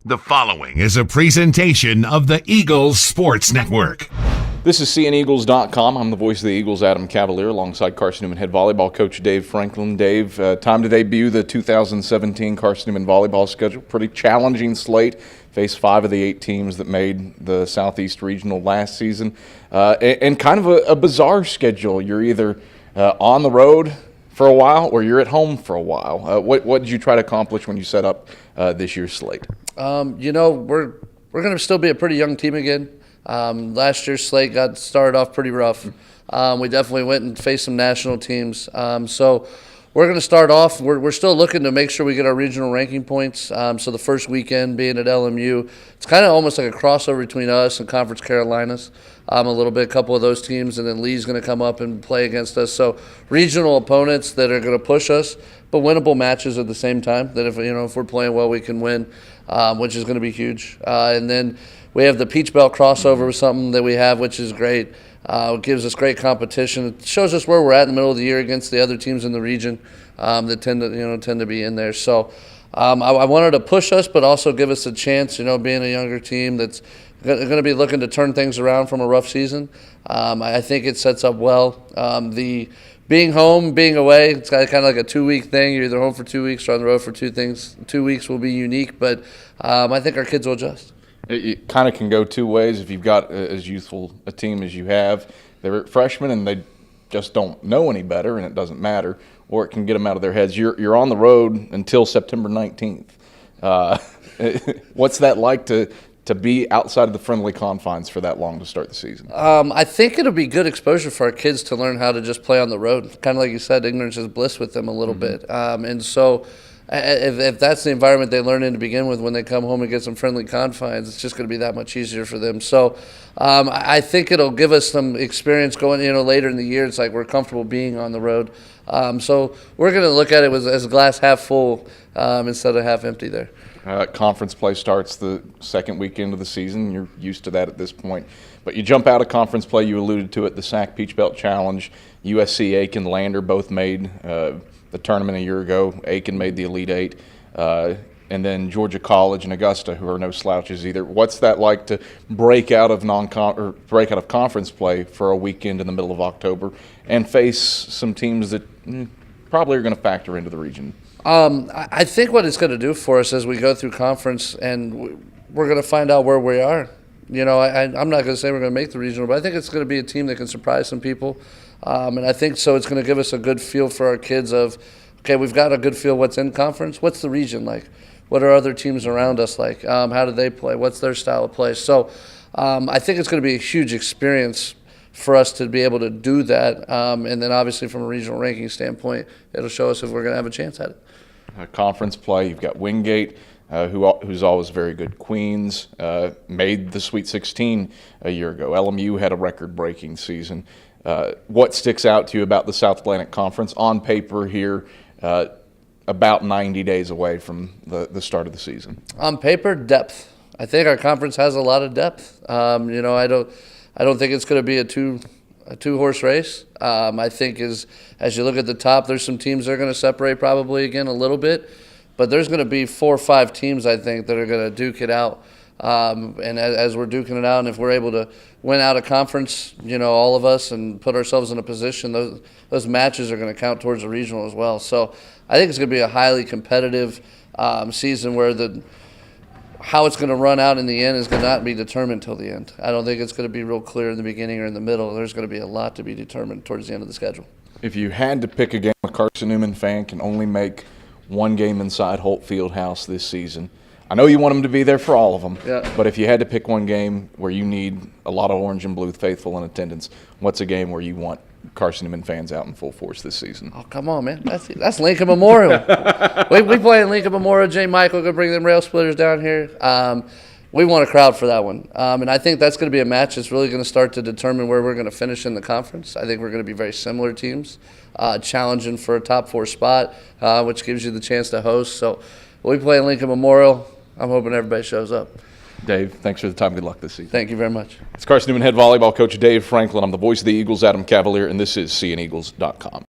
The following is a presentation of the Eagles Sports Network. This is CNEagles.com. I'm the voice of the Eagles, Adam Cavalier, alongside Carson-Newman head volleyball coach Dave Franklin. Dave, time to debut the 2017 Carson-Newman volleyball schedule. Pretty challenging slate. Face 5 of the 8 teams that made the Southeast Regional last season. And kind of a bizarre schedule. You're either on the road for a while or you're at home for a while. What did you try to accomplish when you set up this year's slate? We're going to still be a pretty young team again. Last year's slate got started off pretty rough. We definitely went and faced some national teams. So we're going to start off. We're still looking to make sure we get our regional ranking points. So the first weekend being at LMU, it's kind of almost like a crossover between us and Conference Carolinas. A little bit, a couple of those teams, and then Lee's going to come up and play against us. So regional opponents that are going to push us, but winnable matches at the same time. That if we're playing well, we can win, which is going to be huge. And then we have the Peach Belt crossover, something that we have, which is great. It gives us great competition. It shows us where we're at in the middle of the year against the other teams in the region that tend to be in there. So I wanted to push us, but also give us a chance. Being a younger team that's going to be looking to turn things around from a rough season. I think it sets up well. The being home, being away, it's kind of like a 2-week thing. You're either home for 2 weeks or on the road for 2 weeks will be unique, but I think our kids will adjust. It kind of can go two ways. If you've got as youthful a team as you have, they're freshmen and they just don't know any better and it doesn't matter, or it can get them out of their heads. You're on the road until September 19th. What's that like to be outside of the friendly confines for that long to start the season? I think it'll be good exposure for our kids to learn how to just play on the road. Kind of like you said, ignorance is bliss with them a little bit. And so if that's the environment they learn in to begin with, when they come home and get some friendly confines, it's just going to be that much easier for them. So I think it'll give us some experience going, later in the year. It's like we're comfortable being on the road. So we're going to look at it as a glass half full instead of half empty there. Conference play starts the second weekend of the season. You're used to that at this point. But you jump out of conference play, you alluded to it, the SAC Peach Belt Challenge. USC, Aiken, Lander both made the tournament a year ago. Aiken made the Elite Eight. And then Georgia College and Augusta, who are no slouches either. What's that like to break out of conference play for a weekend in the middle of October and face some teams that probably are going to factor into the region? I think what it's going to do for us as we go through conference, and we're going to find out where we are. I'm not going to say we're going to make the regional, but I think it's going to be a team that can surprise some people. And I think so it's going to give us a good feel for our kids of, okay, we've got a good feel what's in conference. What's the region like? What are other teams around us like? How do they play? What's their style of play? So I think it's going to be a huge experience for us to be able to do that. And then obviously from a regional ranking standpoint, it'll show us if we're going to have a chance at it. Conference play, you've got Wingate, who's always very good. Queens made the Sweet 16 a year ago. LMU had a record-breaking season. What sticks out to you about the South Atlantic Conference on paper here, about 90 days away from the start of the season? On paper, depth. I think our conference has a lot of depth. I don't think it's going to be a two-horse race. I think as you look at the top, there's some teams that are going to separate probably again a little bit, but there's going to be 4 or 5 teams, I think, that are going to duke it out. And as we're duking it out, and if we're able to win out a conference, all of us, and put ourselves in a position, those matches are going to count towards the regional as well. So I think it's going to be a highly competitive season where how it's going to run out in the end is going to not be determined till the end. I don't think it's going to be real clear in the beginning or in the middle. There's going to be a lot to be determined towards the end of the schedule. If you had to pick a game, a Carson-Newman fan can only make one game inside Holt Fieldhouse this season. I know you want them to be there for all of them, yeah. But if you had to pick one game where you need a lot of orange and blue faithful in attendance, what's a game where you want Carson-Newman fans out in full force this season? Oh, come on, man. That's Lincoln Memorial. we play in Lincoln Memorial. J. Michael going to bring them rail splitters down here. We want a crowd for that one. And I think that's going to be a match that's really going to start to determine where we're going to finish in the conference. I think we're going to be very similar teams, challenging for a top 4 spot, which gives you the chance to host. So we play in Lincoln Memorial. I'm hoping everybody shows up. Dave, thanks for the time. Good luck this season. Thank you very much. It's Carson-Newman head volleyball coach Dave Franklin. I'm the voice of the Eagles, Adam Cavalier, and this is CNEagles.com.